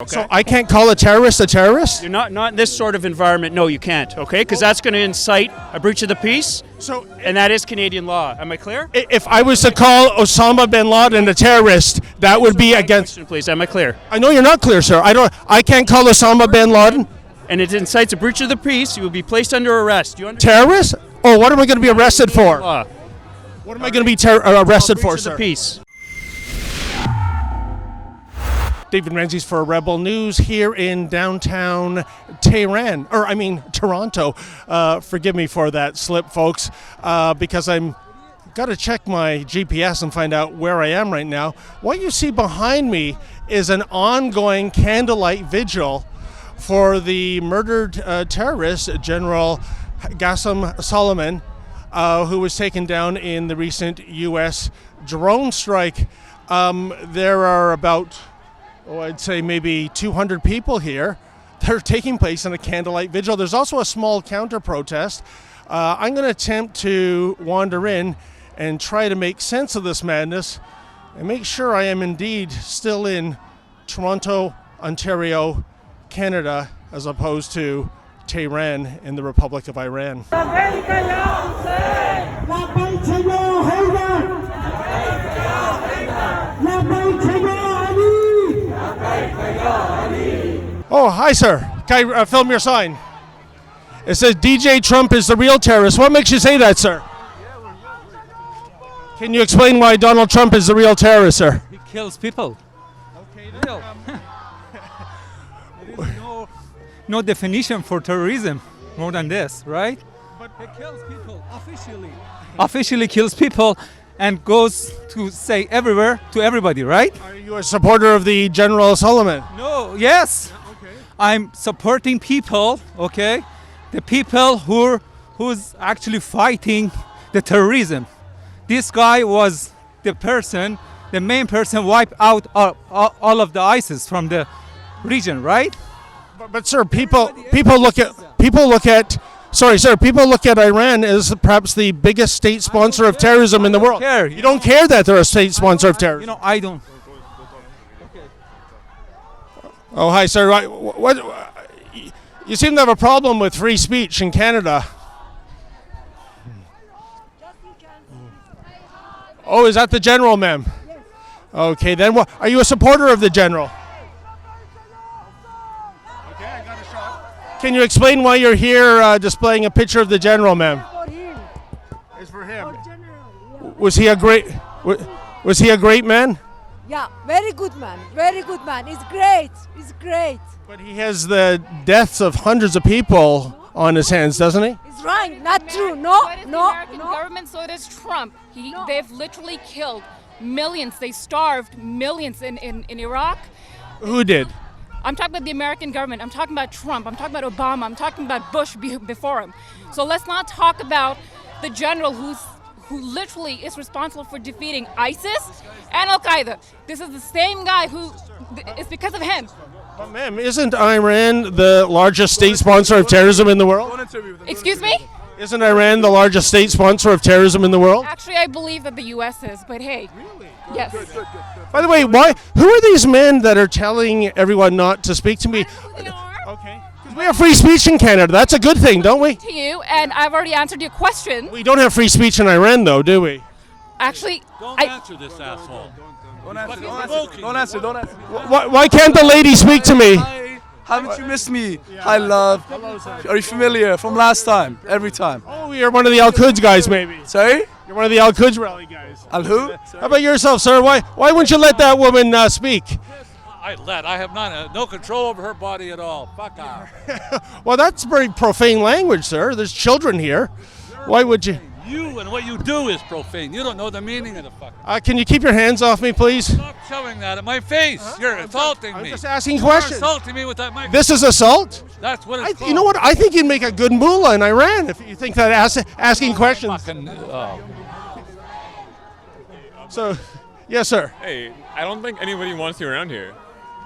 Okay. So I can't call a terrorist a terrorist? You're not in this sort of environment. No, you can't. Okay, because that's going to incite a breach of the peace. So, and that is Canadian law. Am I clear? If I was to call Osama bin Laden a terrorist, that would be against. Question, please. Am I clear? I know you're not clear, sir. I can't call Osama bin Laden. And it incites a breach of the peace. You will be placed under arrest. Do you understand? Terrorist? Oh, what am I going to be arrested for? Law. What am I going to be arrested for, Breach of sir? the peace. David Menzies for Rebel News here in downtown Toronto. Forgive me for that slip, folks, because I'm got to check my GPS and find out where I am right now. What you see behind me is an ongoing candlelight vigil for the murdered terrorist, General Qasem Soleimani, who was taken down in the recent U.S. drone strike. There are about, I'd say maybe 200 people here that are taking place in a candlelight vigil. There's also a small counter-protest. I'm going to attempt to wander in and try to make sense of this madness and make sure I am indeed still in Toronto, Ontario, Canada, as opposed to Tehran in the Republic of Iran. Oh, hi, sir. Can I film your sign? It says DJ Trump is the real terrorist. What makes you say that, sir? Can you explain why Donald Trump is the real terrorist, sir? He kills people. Okay, Real. There is no definition for terrorism more than this, right? But he kills people officially. Officially kills people and goes to say everywhere to everybody, right? Are you a supporter of the General Soleimani? No, yes. Okay. I'm supporting people, okay? The people who's actually fighting the terrorism. This guy was the main person wiped out all of the ISIS from the region, right? But sir, people look at Iran as perhaps the biggest state sponsor of terrorism in the world. You don't care that they're a state sponsor of terrorism. I don't. Oh, hi, sir. What? You seem to have a problem with free speech in Canada. Oh, is that the general, ma'am? Yes. Okay, then what? Are you a supporter of the general? Okay, I got a shot. Can you explain why you're here displaying a picture of the general, ma'am? For him. It's for him. For general. Was he a great man? Yeah, very good man. Very good man. It's great. It's great. But he has the deaths of hundreds of people on his hands, doesn't he? It's right. Not true. No, So it is the American government, so it is Trump. They've literally killed millions. They starved millions in Iraq. Who did? I'm talking about the American government. I'm talking about Trump. I'm talking about Obama. I'm talking about Bush before him. So let's not talk about the general who literally is responsible for defeating ISIS and Al-Qaeda. This is the same guy who, it's because of him. But ma'am, isn't Iran the largest state sponsor of terrorism in the world? Excuse me? Isn't Iran the largest state sponsor of terrorism in the world? Actually, I believe that the U.S. is, but hey. Really? Yes. By the way, who are these men that are telling everyone not to speak to me? I know who they are. Okay. 'Cause we have free speech in Canada. That's a good thing, don't we? To you, and I've already answered your question. We don't have free speech in Iran, though, do we? Actually, Don't answer this asshole. Don't answer. Why can't the lady speak to me? Hi, haven't you missed me? Hi, love. Are you familiar from last time? Every time. Oh, you're one of the Al-Quds guys, maybe. Sorry? You're one of the Al-Quds rally guys. Al who? How about yourself, sir? Why wouldn't you let that woman speak? I have no control over her body at all. Fuck her. Well, that's very profane language, sir. There's children here. Why would you? You and what you do is profane. You don't know the meaning of the fuck. Can you keep your hands off me, please? Stop shoving that at my face. You're insulting I'm me. just asking You're questions. insulting me with that microphone. This is assault? That's what it's called. You know what? I think you'd make a good mullah in Iran if you think that asking questions. Fucking, So, yes, sir. Hey, I don't think anybody wants you around here.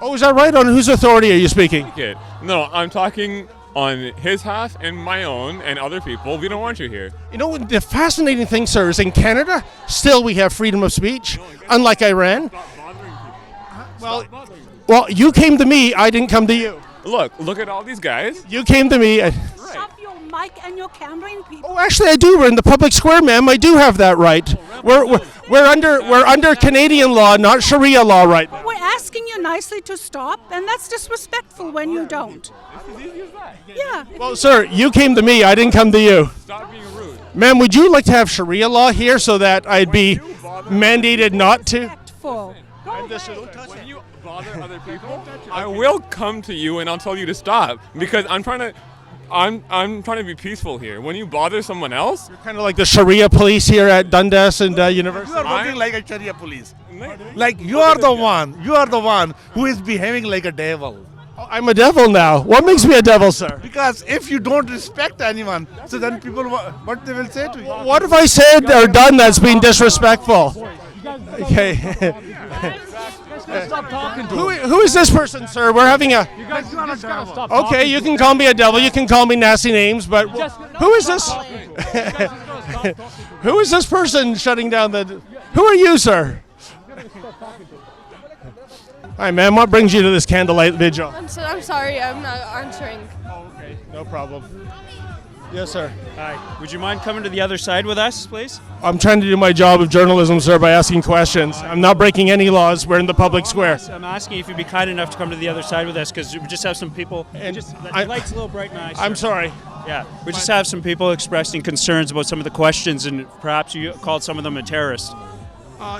Oh, is that right? On whose authority are you speaking? Kid. No, I'm talking on his half and my own and other people. We don't want you here. You know, the fascinating thing, sir, is in Canada, still we have freedom of speech, unlike Iran. Stop bothering people. Well, Stop bothering people. Well, you came to me. I didn't come to you. Look at all these guys. You came to me. Stop your mic and your camera in people. Oh, actually, I do. We're in the public square, ma'am. I do have that right. We're under Canadian law, not Sharia law, right now. We're asking you nicely to stop, and that's disrespectful when you don't. Yeah. Well, sir, you came to me. I didn't come to you. Stop being rude. Ma'am, would you like to have Sharia law here so that I'd be mandated not to? Respectful. When you bother other people, I will come to you and I'll tell you to stop because I'm trying to be peaceful here. When you bother someone else, Kind of like the Sharia police here at Dundas and University. You are working like a Sharia police. Like you are the one who is behaving like a devil. Oh, I'm a devil now. What makes me a devil, sir? Because if you don't respect anyone, so then people, what they will say to you? What have I said or done that's been disrespectful? Okay. Who is this person, sir? We're having a. Okay, you can call me a devil. You can call me nasty names, but who is this? Who is this person shutting down the? Who are you, sir? Hi, ma'am. What brings you to this candlelight vigil? I'm sorry, I'm not answering. Okay, no problem. Yes, sir. Hi. Would you mind coming to the other side with us, please? I'm trying to do my job of journalism, sir, by asking questions. I'm not breaking any laws. We're in the public square. I'm asking if you'd be kind enough to come to the other side with us because we just have some people. And The I- light's a little bright now. I'm sorry. Yeah, we just have some people expressing concerns about some of the questions, and perhaps you called some of them a terrorist.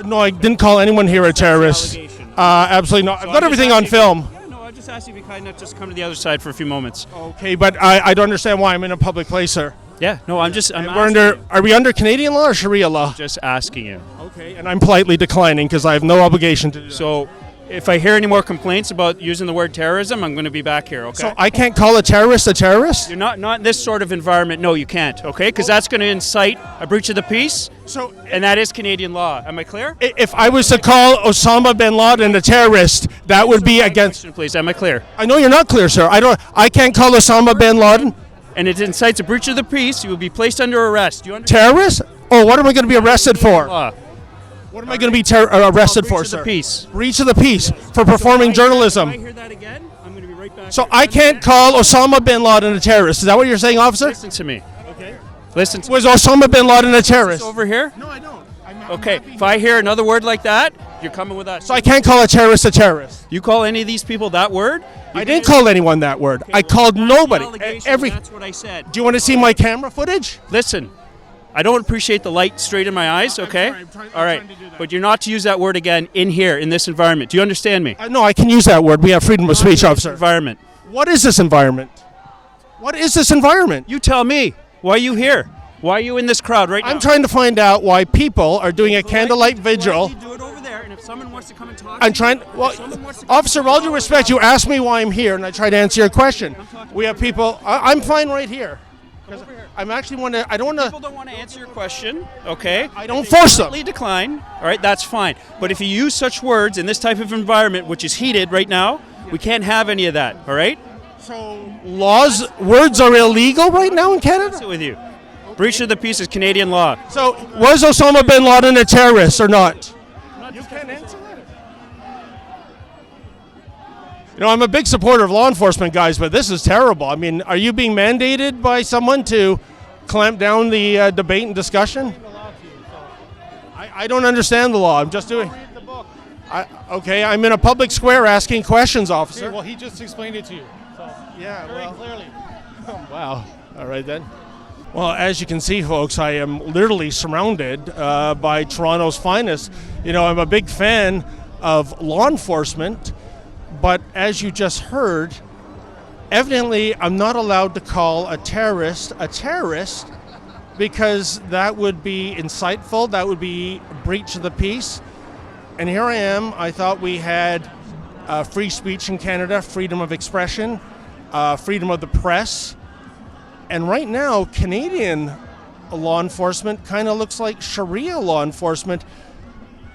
No, I didn't call anyone here a terrorist. Allegation. Absolutely not. I've got everything on film. No, I just asked you to be kind enough just to come to the other side for a few moments. Okay, but I don't understand why I'm in a public place, sir. Yeah, no, I'm We're asking under. you. Are we under Canadian law or Sharia law? Just asking you. Okay, and I'm politely declining because I have no obligation to do that. So, if I hear any more complaints about using the word terrorism, I'm going to be back here. Okay. So I can't call a terrorist a terrorist? You're not in this sort of environment. No, you can't. Okay, because that's going to incite a breach of the peace, So and that is Canadian law. Am I clear? if I was to call Osama bin Laden a terrorist, that would be against. Question, please. Am I clear? I know you're not clear, sir. I can't call Osama bin Laden And it incites a breach of the peace. You will be placed under arrest. Do you understand? terrorist. Oh, what am I going to be arrested for? Law. What am I going to be arrested for, Breach of sir? the peace. Breach of the peace for performing If I journalism. hear that again, I'm going to be right back. So here. I can't call Osama bin Laden a terrorist. Is that what you're saying, officer? Listen to me. Okay. Listen to me. Was Osama bin Laden a terrorist? Over here. No, I don't. Okay. If I hear another word like that, you're coming with us. So I can't call a terrorist a terrorist. You call any of these people that word? I didn't call anyone that word. I called nobody. Every. That's what I said. Do you want to see my camera footage? Listen, I don't appreciate the light straight in my eyes, okay? All right. But you're not to use that word again in here, in this environment. Do you understand me? No, I can use that word. We have freedom of speech, officer. Environment. What is this environment? What is this environment? You tell me. Why are you here? Why are you in this crowd right now? I'm trying to find out why people are doing a candlelight vigil. Do it over there, and if someone wants to come and talk, I'm trying. Well, officer, with all due respect, you asked me why I'm here, and I tried to answer your question. We have people. I'm fine right here. I'm actually want to. I don't want people don't want to answer your question, okay? I don't force them. Completely decline. All right, that's fine. But if you use such words in this type of environment, which is heated right now, we can't have any of that. All right? So words are illegal right now in Canada. Sit with you. Breach of the peace is Canadian law. So was Osama bin Laden a terrorist or not? You can't answer that. You know, I'm a big supporter of law enforcement, guys, but this is terrible. I mean, are you being mandated by someone to clamp down the debate and discussion? I don't understand the law. I'm just doing. Okay, I'm in a public square asking questions, officer. Well, he just explained it to you. So Yeah, very well, clearly. wow. All right then. Well, as you can see, folks, I am literally surrounded by Toronto's finest. You know, I'm a big fan of law enforcement, but as you just heard, evidently I'm not allowed to call a terrorist because that would be insightful, that would be a breach of the peace. And here I am. I thought we had free speech in Canada, freedom of expression, freedom of the press. And right now, Canadian law enforcement kind of looks like Sharia law enforcement.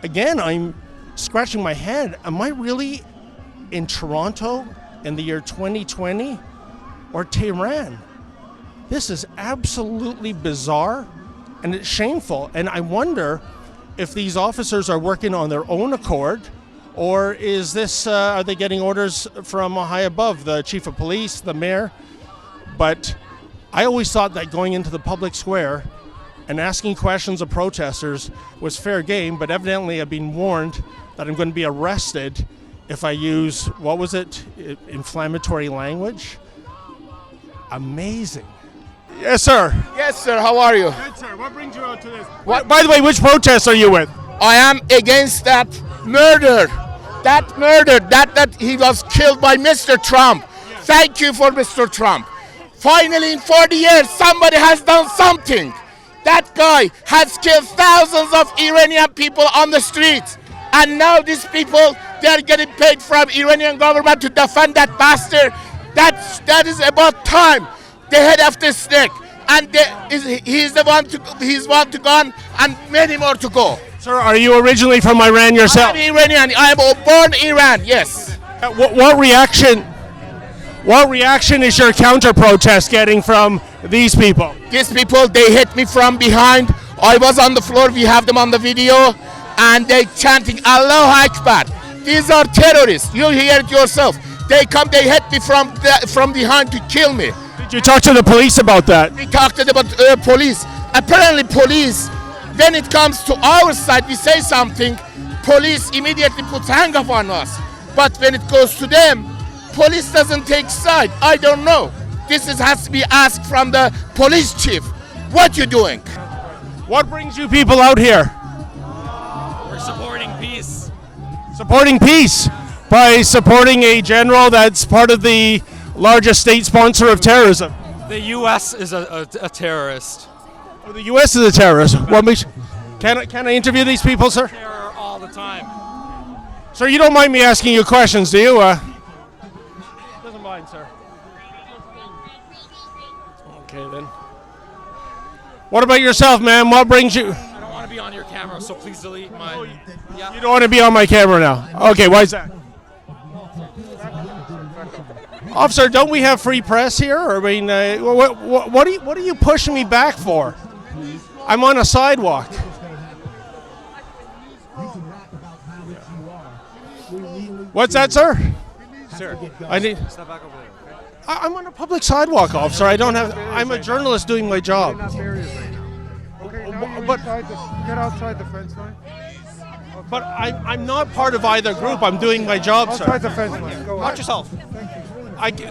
Again, I'm scratching my head. Am I really in Toronto in the year 2020 or Tehran? This is absolutely bizarre and it's shameful. And I wonder if these officers are working on their own accord Or is this, are they getting orders from high above, the chief of police, the mayor? But I always thought that going into the public square and asking questions of protesters was fair game, but evidently I've been warned that I'm going to be arrested if I use, what was it, inflammatory language? Amazing. Yes, sir. Yes, sir. How are you? Good, sir. What brings you out to this? By the way, which protest are you with? I am against that murder. That he was killed by Mr. Trump. Yes. Thank you for Mr. Trump. Finally, in 40 years, somebody has done something. That guy has killed thousands of Iranian people on the streets. And now these people, they're getting paid from Iranian government to defend that bastard. That is about time. The head of the snake. And he's one to gone and many more to go. Sir, are you originally from Iran yourself? I'm Iranian. I'm born in Iran, yes. What reaction is your counter-protest getting from these people? These people, they hit me from behind. I was on the floor. We have them on the video. And they chanting, Allahu Akbar. These are terrorists. You hear it yourself. They come, they hit me from behind to kill me. Did you talk to the police about that? We talked about police. Apparently police, when it comes to our side, we say something, police immediately puts hang up on us. But when it goes to them, police doesn't take side. I don't know. Has to be asked from the police chief. What you doing? What brings you people out here? We're supporting peace. Supporting peace by supporting a general that's part of the largest state sponsor of terrorism. The U.S. is a terrorist. Oh, the U.S. is a terrorist. What makes? Can I interview these people, sir? Terror all the time. Sir, you don't mind me asking you questions, do you? Doesn't mind, sir. Okay then. What about yourself, man? What brings you? I don't want to be on your camera, so please delete my. Yeah. You don't want to be on my camera now. Okay, why is that? Officer, don't we have free press here? Or, I mean, what are you pushing me back for? I'm on a sidewalk. What's that, sir? Sir, I need. step back over there. I'm on a public sidewalk, officer. I don't have. I'm a journalist doing my job. But get outside the fence line. But I'm not part of either group. I'm doing my job, sir. Outside the fence line. Go Watch yourself.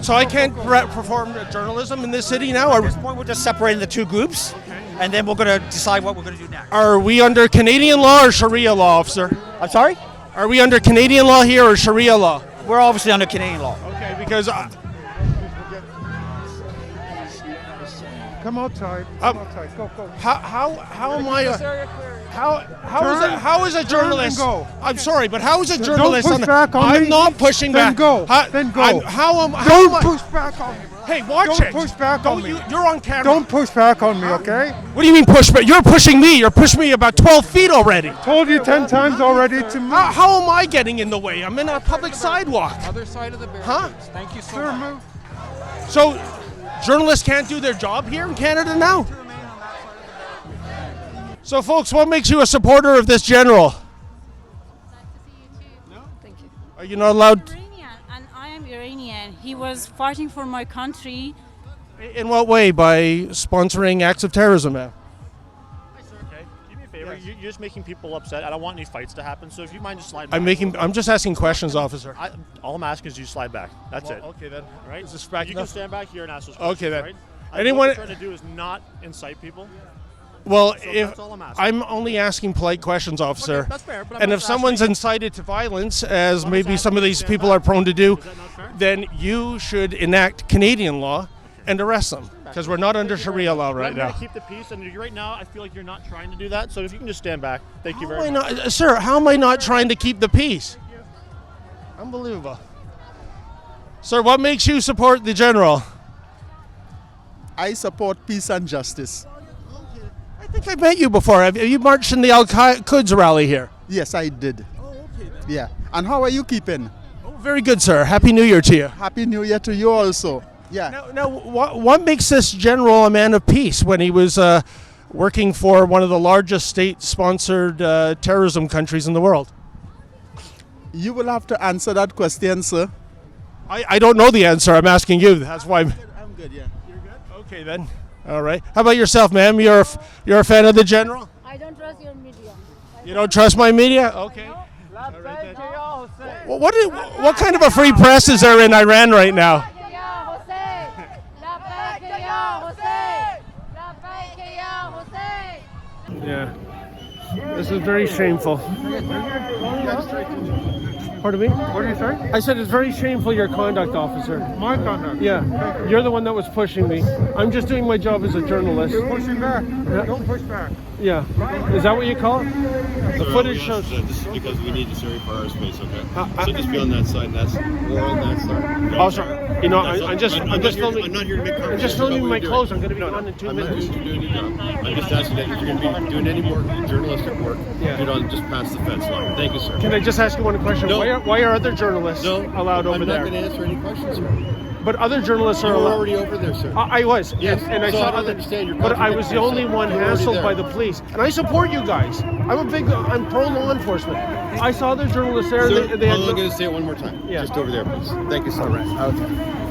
So I can't perform journalism in this city now? At this point, we're just separating the two groups, and then we're going to decide what we're going to do next. Are we under Canadian law or Sharia law, officer? I'm sorry? Are we under Canadian law here or Sharia law? We're obviously under Canadian law. Okay, because... Come outside. Come outside. Go. How am I... How is a journalist? Go. I'm sorry, but how is a journalist? Don't push back on me. I'm not pushing then back. Go. Then go. Don't push back on me. Hey, watch Don't it. push back on me. You're on camera. Don't push back on me, okay? What do you mean push back? You're pushing me. You're pushing me about 12 feet already. Told you 10 times already to move. How am I getting in the way? I'm in a public sidewalk. Other side of the barriers. Huh? Thank you so Sir, much. move. So, journalists can't do their job here in Canada now? So, folks, what makes you a supporter of this general? No, thank you. Are you not allowed? I'm Iranian, and I am Iranian. He was fighting for my country. In what way? By sponsoring acts of terrorism, man? Okay, do me a favor. You're just making people upset. I don't want any fights to happen. So if you mind just slide back. I'm just asking questions, officer. All I'm asking is you slide back. That's it. Okay then. Right? Is this back you enough? can stand back here and ask those questions. Okay then. Right? Anyone? What we're trying to do is not incite people. Well, So if that's all I'm asking. I'm only asking polite questions, officer. Okay, that's fair, but I'm and not if someone's asking- incited to violence, as I'm maybe just some of asking these you to people stand are prone to do, Is that not fair? then you should enact Canadian law and arrest them, because we're not under Sharia law right I'm now. trying to keep the peace, and right now I feel like you're not trying to do that. So if you can just stand back, thank you How very am much. I not, sir, how am I not trying to keep the peace? Unbelievable. Sir, what makes you support the general? I support peace and justice. I think I've met you before. Have you marched in the Al-Quds rally here? Yes, I did. Oh, okay. Yeah. And how are you keeping? Oh, very good, sir. Happy New Year to you. Happy New Year to you also. Yeah. Now what makes this general a man of peace when he was working for one of the largest state-sponsored terrorism countries in the world? You will have to answer that question, sir. I don't know the answer. I'm asking you. That's why. I'm good, yeah. You're good? Okay, then. All right. How about yourself, ma'am? You're a fan of the general? I don't trust your media. You don't trust my media? Okay. Well, what kind of a free press is there in Iran right now? Yeah. This is very shameful. Pardon me? What did you say? I said it's very shameful, your conduct, officer. My conduct? Yeah. You're the one that was pushing me. I'm just doing my job as a journalist. You're pushing back. Yeah. Don't push back. Yeah. Is that what you call it? The footage shows. This is because we need to serve for our space, okay? So just be on that side. We're on that side. Oh, sorry. You know, I'm just filming. I'm not here to make I'm just filming my clothes. I'm going to be gone in 2 minutes. I'm not doing your job. I'm just asking that if you're going to be doing any more journalistic work, do not just pass the fence line. Thank you, sir. Can I just ask you one question? No. Why are other journalists allowed over there? I'm not going to answer any questions, sir. But other journalists are You were allowed. already over there, sir. I was. Yes. And I So saw I don't other. understand your But I was the only one You're already hassled there. by the police, and I support you guys. I'm pro law enforcement. I saw other journalists there. Sir, They had I'm going to say it one more time. Yeah. Just over there, please. Thank you so much. Okay.